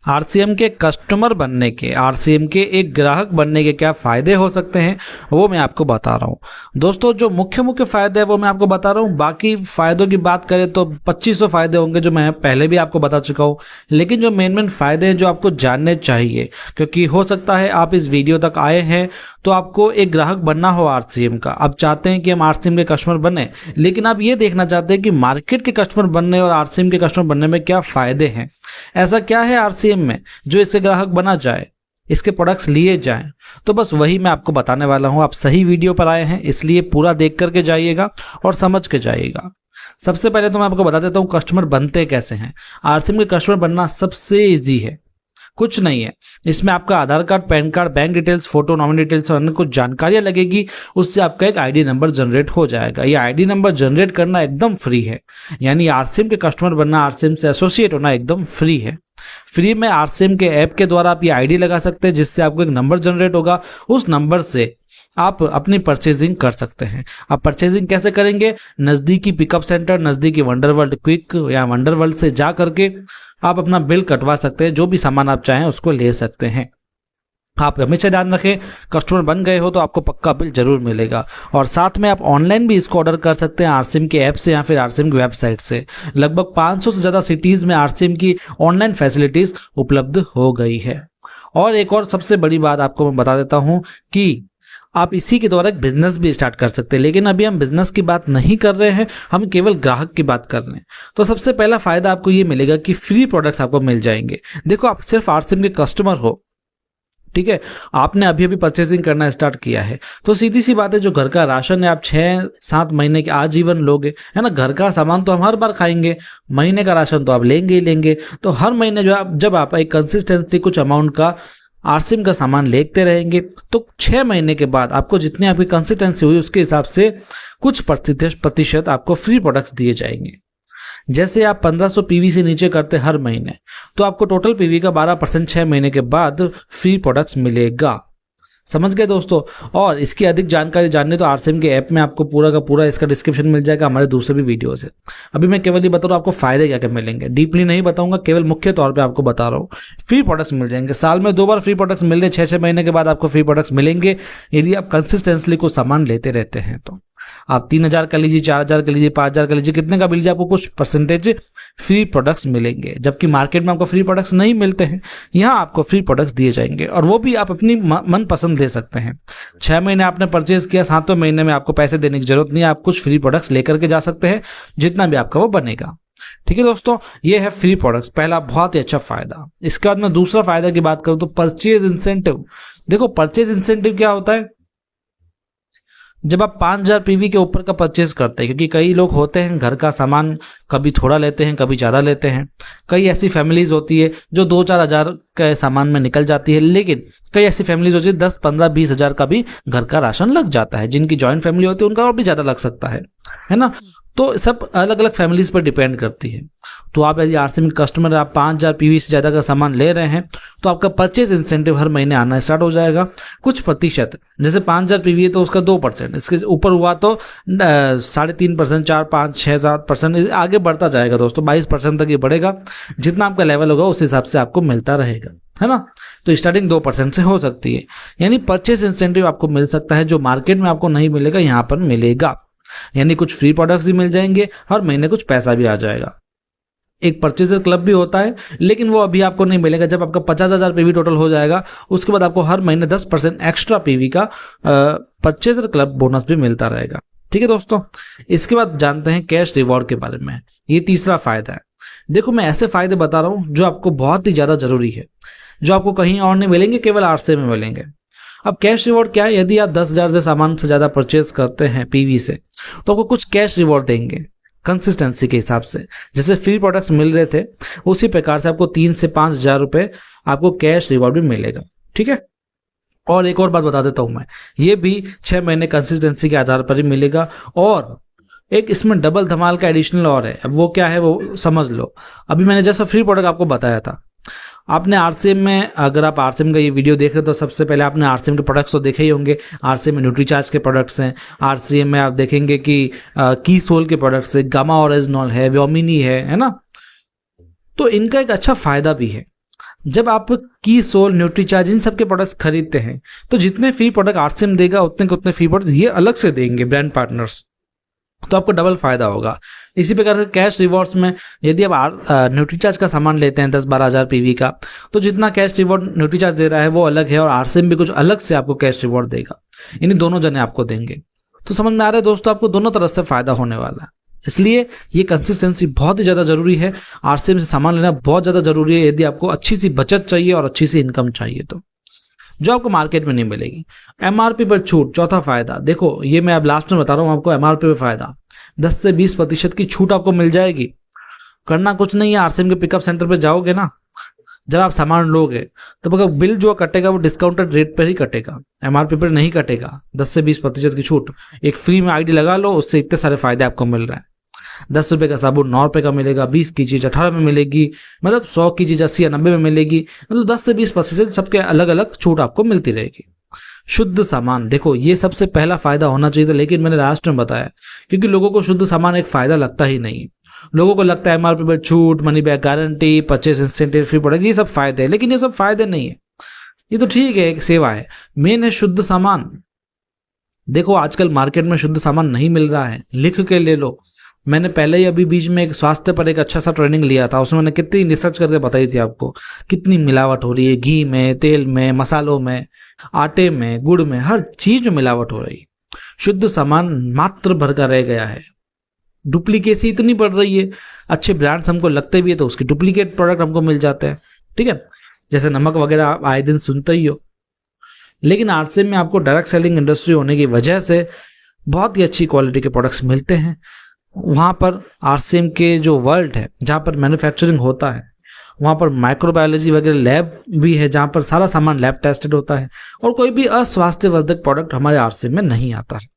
RCM के customer बनने के, आरसीएम के एक ग्राहक बनने के क्या फ़ायदे हो सकते हैं वो मैं आपको बता रहा हूँ। दोस्तों जो मुख्य मुख्य फ़ायदे हैं वो मैं आपको बता रहा हूँ। बाकी फ़ायदों की बात करें तो 2500 फ़ायदे होंगे जो मैं पहले भी आपको बता चुका हूँ। लेकिन जो मेन फ़ायदे हैं जो आपको जानने चाहिए, क्योंकि हो सकता है आप इस वीडियो तक आए हैं तो आपको एक ग्राहक बनना हो आरसीएम का, आप चाहते हैं कि हम आरसीएम के कस्टमर बने, लेकिन आप ये देखना चाहते हैं कि मार्केट के कस्टमर बनने और आरसीएम के कस्टमर बनने में क्या फ़ायदे हैं, ऐसा क्या है आरसीएम में जो इससे ग्राहक बना जाए, इसके प्रोडक्ट्स लिए जाएं। तो बस वही मैं आपको बताने वाला हूं। आप सही वीडियो पर आए हैं, इसलिए पूरा देख करके जाइएगा और समझ के जाइएगा। सबसे पहले तो मैं आपको बता देता हूं कस्टमर बनते कैसे हैं। आरसीएम के कस्टमर बनना सबसे इजी है, कुछ नहीं है। इसमें आपका Aadhaar card, PAN card, bank details, photo, nominee details और अन्य कुछ जानकारियां लगेगी। उससे आपका एक आईडी नंबर जनरेट हो जाएगा। ये आईडी नंबर जनरेट करना एकदम फ्री है, यानी आरसीएम के कस्टमर बनना, आरसीएम से एसोसिएट होना एकदम फ्री है। फ्री में आरसीएम के ऐप के द्वारा आप ये आईडी लगा सकते हैं, जिससे आपको एक नंबर जनरेट होगा। उस नंबर से आप अपनी परचेजिंग कर सकते हैं। आप परचेजिंग कैसे करेंगे? नज़दीकी पिकअप सेंटर, नज़दीकी वंडरवर्ल्ड क्विक या वंडरवर्ल्ड से जा करके आप अपना बिल कटवा सकते हैं। जो भी सामान आप चाहें उसको ले सकते हैं। आप हमेशा ध्यान रखें, कस्टमर बन गए हो तो आपको पक्का बिल जरूर मिलेगा। और साथ में आप ऑनलाइन भी इसको ऑर्डर कर सकते हैं आरसीएम के ऐप से या फिर आरसीएम की वेबसाइट से। लगभग 500 से ज़्यादा सिटीज़ में आरसीएम की ऑनलाइन फैसिलिटीज़ उपलब्ध हो गई है। और एक और सबसे बड़ी बात आपको मैं बता देता हूँ कि आप इसी के द्वारा एक बिजनेस भी स्टार्ट कर सकते हैं। लेकिन अभी हम बिजनेस की बात नहीं कर रहे हैं, हम केवल ग्राहक की बात कर रहे हैं। तो सबसे पहला फायदा आपको ये मिलेगा कि फ्री प्रोडक्ट्स आपको मिल जाएंगे। देखो, आप सिर्फ आरसीएम के कस्टमर हो, ठीक है, आपने अभी अभी परचेसिंग करना स्टार्ट किया है, तो सीधी सी बात है, जो घर का राशन है आप 6-7 महीने के आजीवन लोगे, है ना। घर का सामान तो हम हर बार खाएंगे, महीने का राशन तो आप लेंगे ही लेंगे। तो हर महीने जब आप एक कंसिस्टेंटली कुछ अमाउंट का आरसीएम का सामान लेते रहेंगे तो 6 महीने के बाद आपको जितनी आपकी कंसिस्टेंसी हुई उसके हिसाब से कुछ प्रतिशत आपको फ्री प्रोडक्ट्स दिए जाएंगे। जैसे आप 1500 पीवी से नीचे करते हर महीने, तो आपको टोटल पीवी का 12% 6 महीने के बाद फ्री प्रोडक्ट्स मिलेगा। समझ गए दोस्तों। और इसकी अधिक जानकारी जानने तो आरसीएम के ऐप में आपको पूरा का पूरा इसका डिस्क्रिप्शन मिल जाएगा हमारे दूसरे भी वीडियो से। अभी मैं केवल ये बता रहा हूँ आपको फायदे क्या क्या मिलेंगे, डीपली नहीं बताऊंगा, केवल मुख्य तौर पे आपको बता रहा हूँ। फ्री प्रोडक्ट्स मिल जाएंगे, साल में 2 बार फ्री प्रोडक्ट्स मिल रहे, 6-6 महीने के बाद आपको फ्री प्रोडक्ट्स मिलेंगे यदि आप कंसिस्टेंटली कुछ सामान लेते रहते हैं। तो आप 3000 कर लीजिए, 4000 कर लीजिए, 5000 कर लीजिए, कितने का मिल जाए, आपको कुछ परसेंटेज फ्री प्रोडक्ट्स मिलेंगे। जबकि मार्केट में आपको फ्री प्रोडक्ट्स नहीं मिलते हैं, यहाँ आपको फ्री प्रोडक्ट्स दिए जाएंगे और वो भी आप अपनी मन पसंद ले सकते हैं। 6 महीने आपने परचेज किया, 7वें महीने में आपको पैसे देने की जरूरत नहीं है, आप कुछ फ्री प्रोडक्ट्स लेकर के जा सकते हैं, जितना भी आपका वो बनेगा। ठीक है दोस्तों, ये है फ्री प्रोडक्ट्स, पहला बहुत ही अच्छा फायदा। इसके बाद मैं दूसरा फायदा की बात करूं तो परचेज इंसेंटिव। देखो, परचेज इंसेंटिव क्या होता है? जब आप 5000 पीवी के ऊपर का परचेज करते हैं, क्योंकि कई लोग होते हैं घर का सामान कभी थोड़ा लेते हैं, कभी ज़्यादा लेते हैं। कई ऐसी फैमिलीज होती है जो 2-4 हज़ार के सामान में निकल जाती है, लेकिन कई ऐसी फैमिलीज होती है 10, 15, 20 हज़ार का भी घर का राशन लग जाता है। जिनकी जॉइंट फैमिली होती है उनका और भी ज़्यादा लग सकता है ना। तो सब अलग अलग फैमिलीज पर डिपेंड करती है। तो आप यदि आरसीएम कस्टमर, आप 5000 पीवी से ज़्यादा का सामान ले रहे हैं तो आपका परचेज इंसेंटिव हर महीने आना स्टार्ट हो जाएगा। कुछ प्रतिशत, जैसे 5000 पीवी है तो उसका 2%, इसके ऊपर हुआ तो 3.5%, 4, 5, 6, 7% आगे बढ़ता जाएगा दोस्तों। 22% तक ये बढ़ेगा। जितना आपका लेवल होगा उस हिसाब से आपको मिलता रहेगा, है ना। तो स्टार्टिंग 2% से हो सकती है, यानी परचेज इंसेंटिव आपको मिल सकता है जो मार्केट में आपको नहीं मिलेगा, यहाँ पर मिलेगा। यानी कुछ फ्री प्रोडक्ट्स भी मिल जाएंगे, हर महीने कुछ पैसा भी आ जाएगा। एक परचेजर क्लब भी होता है, लेकिन वो अभी आपको नहीं मिलेगा। जब आपका 50,000 पीवी टोटल हो जाएगा उसके बाद आपको हर महीने 10% एक्स्ट्रा पीवी का परचेजर क्लब बोनस भी मिलता रहेगा। ठीक है दोस्तों, इसके बाद जानते हैं कैश रिवॉर्ड के बारे में। ये तीसरा फायदा है। देखो, मैं ऐसे फायदे बता रहा हूँ जो आपको बहुत ही ज्यादा जरूरी है, जो आपको कहीं और नहीं मिलेंगे, केवल आरसीएम में मिलेंगे। अब कैश रिवॉर्ड क्या है? यदि आप 10,000 से सामान से ज्यादा परचेज करते हैं पीवी से, तो आपको कुछ कैश रिवॉर्ड देंगे कंसिस्टेंसी के हिसाब से। जैसे फ्री प्रोडक्ट्स मिल रहे थे उसी प्रकार से आपको 3 से 5,000 रुपए आपको कैश रिवॉर्ड भी मिलेगा। ठीक है। और एक और बात बता देता हूं मैं, ये भी 6 महीने कंसिस्टेंसी के आधार पर ही मिलेगा। और एक इसमें डबल धमाल का एडिशनल और है। अब वो क्या है वो समझ लो। अभी मैंने जैसा फ्री प्रोडक्ट आपको बताया था, आपने आरसीएम में, अगर आप आरसीएम का ये वीडियो देख रहे हो तो सबसे पहले आपने आरसीएम के प्रोडक्ट्स तो देखे ही होंगे। आरसीएम में न्यूट्रीचार्ज के प्रोडक्ट्स हैं। आरसीएम में आप देखेंगे कि की सोल के प्रोडक्ट्स है, गामा ओरिजिनॉल है, व्योमिनी है ना। तो इनका एक अच्छा फायदा भी है। जब आप की सोल, न्यूट्रीचार्ज इन सब के प्रोडक्ट्स खरीदते हैं तो जितने फ्री प्रोडक्ट आरसीएम देगा उतने के उतने फ्री प्रोडक्ट्स ये अलग से देंगे ब्रांड पार्टनर्स, तो आपको डबल फायदा होगा। इसी प्रकार से कैश रिवॉर्ड्स में यदि आप न्यूट्रीचार्ज का सामान लेते हैं 10-12 हज़ार पीवी का, तो जितना कैश रिवॉर्ड न्यूट्रीचार्ज दे रहा है वो अलग है और आरसीएम भी कुछ अलग से आपको कैश रिवॉर्ड देगा, इन्हीं दोनों जने आपको देंगे। तो समझ में आ रहा है दोस्तों, आपको दोनों तरफ से फायदा होने वाला है। इसलिए ये कंसिस्टेंसी बहुत ही ज़्यादा जरूरी है, आरसीएम से सामान लेना बहुत ज़्यादा जरूरी है यदि आपको अच्छी सी बचत चाहिए और अच्छी सी इनकम चाहिए, तो जो आपको मार्केट में नहीं मिलेगी। एमआरपी पर छूट, चौथा फायदा। देखो ये मैं अब लास्ट में बता रहा हूँ आपको, एमआरपी पर फायदा 10 से 20% की छूट आपको मिल जाएगी। करना कुछ नहीं है, आरसीएम के पिकअप सेंटर पे जाओगे ना, जब आप सामान लोगे तो अगर बिल जो कटेगा वो डिस्काउंटेड रेट पर ही कटेगा, एमआरपी पर नहीं कटेगा। 10 से 20% की छूट, एक फ्री में आईडी लगा लो, उससे इतने सारे फायदे आपको मिल रहे हैं। 10 रुपये का साबुन 9 रुपये का मिलेगा, 20 की चीज 18 में मिलेगी, मतलब 100 की चीज 80 या 90 में मिलेगी, मतलब 10 से 20% सबके अलग अलग छूट आपको मिलती रहेगी। शुद्ध सामान, देखो ये सबसे पहला फायदा होना चाहिए था, लेकिन मैंने लास्ट में बताया क्योंकि लोगों को शुद्ध सामान एक फायदा लगता ही नहीं। लोगों को लगता है एमआरपी पर छूट, money back guarantee, purchase incentive, free product, ये सब फायदे हैं, लेकिन ये सब फायदे नहीं है। ये तो ठीक है, एक सेवा है, मेन है शुद्ध सामान। देखो आजकल मार्केट में शुद्ध सामान नहीं मिल रहा है, लिख के ले लो। मैंने पहले ही अभी बीच में एक स्वास्थ्य पर एक अच्छा सा ट्रेनिंग लिया था, उसमें मैंने कितनी रिसर्च करके बताई थी आपको कितनी मिलावट हो रही है, घी में, तेल में, मसालों में, आटे में, गुड़ में, हर चीज में मिलावट हो रही है। शुद्ध सामान मात्र भर का रह गया है, डुप्लीकेसी इतनी बढ़ रही है। अच्छे ब्रांड्स हमको लगते भी है तो उसके डुप्लीकेट प्रोडक्ट हमको मिल जाते हैं, ठीक है, जैसे नमक वगैरह आप आए दिन सुनते ही हो। लेकिन आरसीएम में आपको डायरेक्ट सेलिंग इंडस्ट्री होने की वजह से बहुत ही अच्छी क्वालिटी के प्रोडक्ट्स मिलते हैं। वहाँ पर आरसीएम के जो वर्ल्ड है जहाँ पर मैन्युफैक्चरिंग होता है, वहाँ पर माइक्रोबायोलॉजी वगैरह लैब भी है जहाँ पर सारा सामान लैब टेस्टेड होता है, और कोई भी अस्वास्थ्यवर्धक प्रोडक्ट हमारे आरसीएम में नहीं आता है,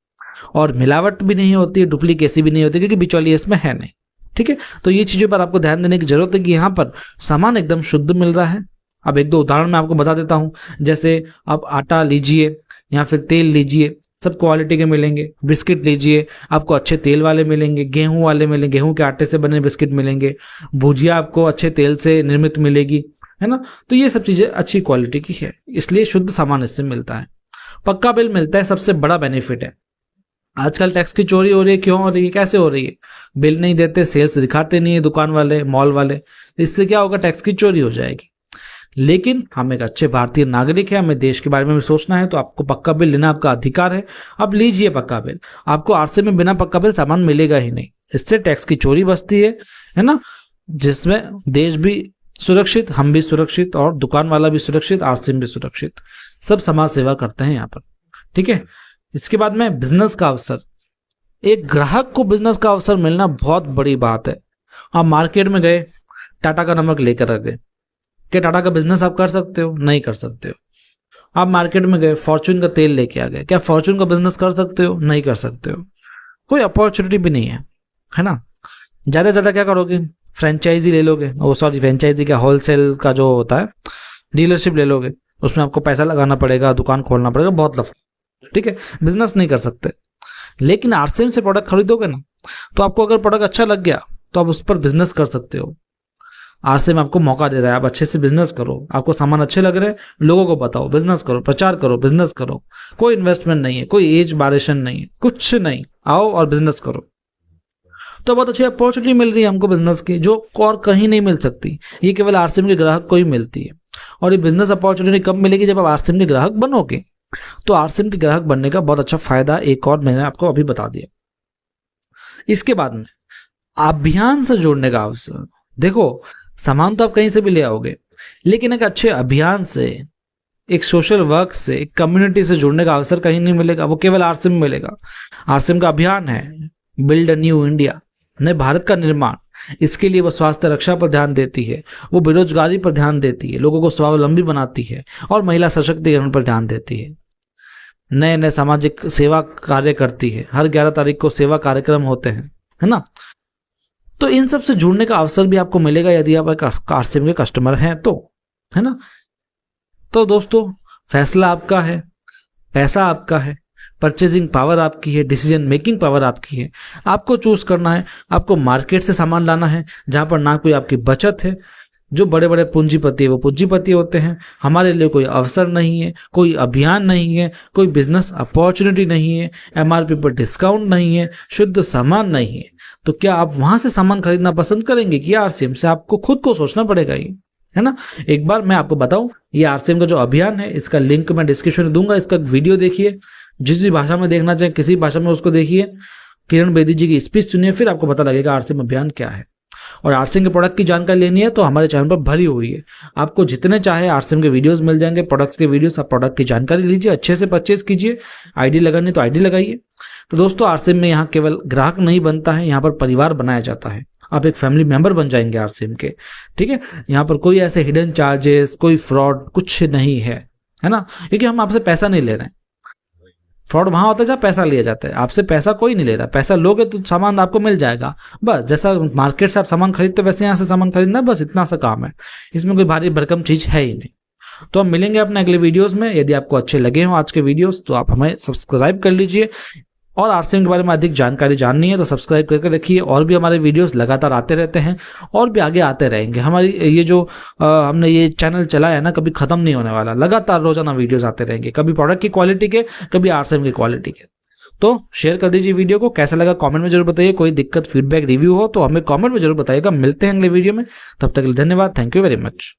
और मिलावट भी नहीं होती है, डुप्लीकेसी भी नहीं होती, क्योंकि बिचौलिया इसमें है नहीं, ठीक है। तो ये चीज़ों पर आपको ध्यान देने की जरूरत है कि यहाँ पर सामान एकदम शुद्ध मिल रहा है। अब एक दो उदाहरण मैं आपको बता देता हूँ, जैसे आप आटा लीजिए या फिर तेल लीजिए, सब क्वालिटी के मिलेंगे। बिस्किट लीजिए, आपको अच्छे तेल वाले मिलेंगे, गेहूं वाले मिलेंगे, गेहूं के आटे से बने बिस्किट मिलेंगे। भुजिया आपको अच्छे तेल से निर्मित मिलेगी, है ना। तो ये सब चीज़ें अच्छी क्वालिटी की है, इसलिए शुद्ध सामान इससे मिलता है। पक्का बिल मिलता है, सबसे बड़ा बेनिफिट है। आजकल टैक्स की चोरी हो रही है, क्यों हो रही है, कैसे हो रही है? बिल नहीं देते, सेल्स दिखाते नहीं है दुकान वाले, मॉल वाले, इससे क्या होगा, टैक्स की चोरी हो जाएगी। लेकिन हम एक अच्छे भारतीय नागरिक है, हमें देश के बारे में भी सोचना है, तो आपको पक्का बिल लेना आपका अधिकार है। अब लीजिए पक्का बिल, आपको आरसीएम में बिना पक्का बिल सामान मिलेगा ही नहीं। इससे टैक्स की चोरी बचती है ना, जिसमें देश भी सुरक्षित, हम भी सुरक्षित, और दुकान वाला भी सुरक्षित, आरसीएम भी सुरक्षित, सब समाज सेवा करते हैं यहाँ पर, ठीक है। इसके बाद में बिजनेस का अवसर, एक ग्राहक को बिजनेस का अवसर मिलना बहुत बड़ी बात है। आप मार्केट में गए, टाटा का नमक लेकर आ गए, क्या टाटा का बिजनेस आप कर सकते हो? नहीं कर सकते हो। आप मार्केट में गए, फॉर्च्यून का तेल लेके आ गए, क्या फॉर्च्यून का बिजनेस कर सकते हो? नहीं कर सकते हो, कोई अपॉर्चुनिटी भी नहीं है ना। ज्यादा से ज्यादा क्या करोगे, फ्रेंचाइजी ले लोगे, फ्रेंचाइजी का होलसेल का जो होता है डीलरशिप ले लोगे, उसमें आपको पैसा लगाना पड़ेगा, दुकान खोलना पड़ेगा, बहुत लफड़ा, ठीक है, बिजनेस नहीं कर सकते। लेकिन आरसीएम से प्रोडक्ट खरीदोगे ना, तो आपको अगर प्रोडक्ट अच्छा लग गया तो आप उस पर बिजनेस कर सकते हो। आरसीएम आपको मौका दे रहा है, आप अच्छे से बिजनेस करो, आपको सामान अच्छे लग रहे हैं, लोगों को बताओ, बिजनेस करो, प्रचार करो, बिजनेस करो। कोई इन्वेस्टमेंट नहीं है, कोई एज बारिशन नहीं है, कुछ नहीं, आओ और बिजनेस करो। तो बहुत अच्छी अपॉर्चुनिटी मिल रही है हमको बिजनेस की, जो और कहीं नहीं मिल सकती, ये केवल आरसीएम के ग्राहक को ही मिलती है। और ये बिजनेस अपॉर्चुनिटी कब मिलेगी, जब आप आरसीएम के ग्राहक बनोगे। तो आरसीएम के ग्राहक बनने का बहुत अच्छा फायदा एक और मैंने आपको अभी बता दिया। इसके बाद में अभियान से जोड़ने का अवसर, देखो सामान तो आप कहीं से भी ले आओगे, लेकिन एक अच्छे अभियान से, एक सोशल वर्क से, एक कम्युनिटी से जुड़ने का अवसर कहीं नहीं मिलेगा, वो केवल आरसीएम में मिलेगा। आरसीएम का अभियान है बिल्ड अ न्यू इंडिया, नए भारत का निर्माण। इसके लिए वो स्वास्थ्य रक्षा पर ध्यान देती है, वो बेरोजगारी पर ध्यान देती है, लोगों को स्वावलंबी बनाती है, और महिला सशक्तिकरण पर ध्यान देती है। नए नए सामाजिक सेवा कार्य करती है, हर 11 तारीख को सेवा कार्यक्रम होते हैं, है ना। तो इन सब से जुड़ने का अवसर भी आपको मिलेगा यदि आप एक आरसीएम के कस्टमर हैं तो, है ना। तो दोस्तों फैसला आपका है, पैसा आपका है, परचेजिंग पावर आपकी है, डिसीजन मेकिंग पावर आपकी है। आपको चूज करना है, आपको मार्केट से सामान लाना है जहां पर ना कोई आपकी बचत है, जो बड़े बड़े पूंजीपति है वो पूंजीपति होते हैं। हमारे लिए कोई अवसर नहीं है, कोई अभियान नहीं है, कोई बिजनेस अपॉर्चुनिटी नहीं है, एमआरपी पर डिस्काउंट नहीं है, शुद्ध सामान नहीं है। तो क्या आप वहां से सामान खरीदना पसंद करेंगे कि आरसीएम से? आपको खुद को सोचना पड़ेगा, ये है ना। एक बार मैं आपको बताऊं, ये आरसीएम का जो अभियान है इसका लिंक मैं डिस्क्रिप्शन में दूंगा। इसका वीडियो देखिए, जिस भी भाषा में देखना चाहे किसी भाषा में उसको देखिए, किरण बेदी जी की स्पीच सुनिए, फिर आपको पता लगेगा आरसीएम अभियान क्या है। और आरसीएम के प्रोडक्ट की जानकारी लेनी है तो हमारे चैनल पर भरी हुई है, आपको जितने चाहे आरसीएम के वीडियोस मिल जाएंगे, प्रोडक्ट्स के वीडियोस। आप प्रोडक्ट की जानकारी लीजिए, अच्छे से परचेज कीजिए, आईडी लगानी तो आईडी लगाइए। तो दोस्तों, आरसीएम में यहाँ केवल ग्राहक नहीं बनता है, यहाँ पर परिवार बनाया जाता है। आप एक फैमिली मेंबर बन जाएंगे आरसीएम के, ठीक है। यहाँ पर कोई ऐसे हिडन चार्जेस, कोई फ्रॉड कुछ नहीं है ना, क्योंकि हम आपसे पैसा नहीं ले रहे हैं। फ्रॉड वहां होता है जहाँ पैसा लिया जाता है, आपसे पैसा कोई नहीं ले रहा। पैसा लोगे तो सामान आपको मिल जाएगा, बस। जैसा मार्केट से आप सामान खरीदते वैसे यहाँ से सामान खरीदना, बस इतना सा काम है। इसमें कोई भारी भरकम चीज है ही नहीं। तो हम मिलेंगे अपने अगले वीडियोस में। यदि आपको अच्छे लगे हो आज के वीडियोस तो आप हमें सब्सक्राइब कर लीजिए, और आरसीएम के बारे में अधिक जानकारी जाननी है तो सब्सक्राइब करके रखिए। और भी हमारे वीडियोस लगातार आते रहते हैं और भी आगे आते रहेंगे। हमारी ये जो हमने ये चैनल चलाया है ना, कभी खत्म नहीं होने वाला। लगातार रोजाना वीडियोस आते रहेंगे, कभी प्रोडक्ट की क्वालिटी के, कभी आरसीएम की क्वालिटी के। तो शेयर कर दीजिए वीडियो को, कैसा लगा कमेंट में जरूर बताइए। कोई दिक्कत, फीडबैक, रिव्यू हो तो हमें कमेंट में जरूर बताइएगा। मिलते हैं अगले वीडियो में, तब तक के लिए धन्यवाद। Thank you very much.